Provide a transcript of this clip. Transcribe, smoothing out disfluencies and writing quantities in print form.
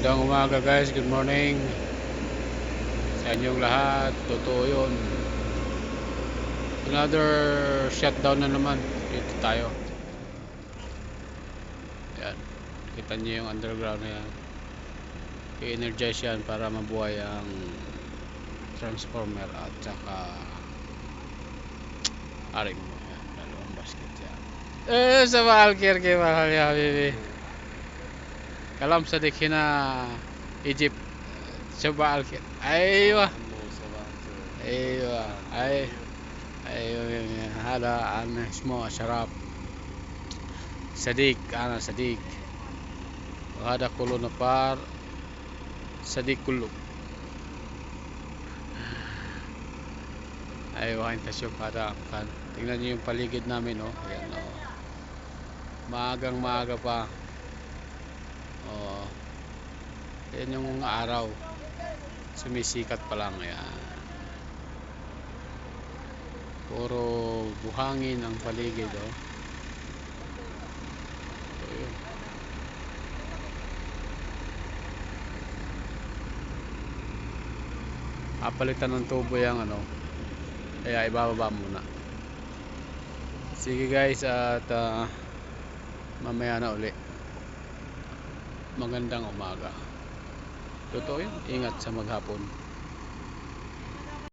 Magandang umaga guys, good morning sa inyong lahat. Totoo yun, another shutdown na naman. Dito tayo. Yan, kita nyo yung underground na yan. I-energize yan para mabuhay ang transformer at saka aring mo yan, dalawang basket yan. Sabah al-khair ke mahal ya habibi. Kalam sadik hina Egypt. صباح الخير. ايوه ايوه ايوه هذا انا اسمه شراب صديق. انا صديق وهذا كله نفار صديق كله. ايوه انت شوف هذا kan, tingnan niyo yung paligid namin, oh. Ayan, oh. Maagang maaga pa, oh. Ayan yung araw, sumisikat pa lang. Yan, puro buhangin ang paligid, oh. So, yun. Papalitan ng tubo yung ano, kaya ibababa muna. Sige guys, at mamaya na uli. Magandang umaga. Totoo yun, ingat sa maghapon.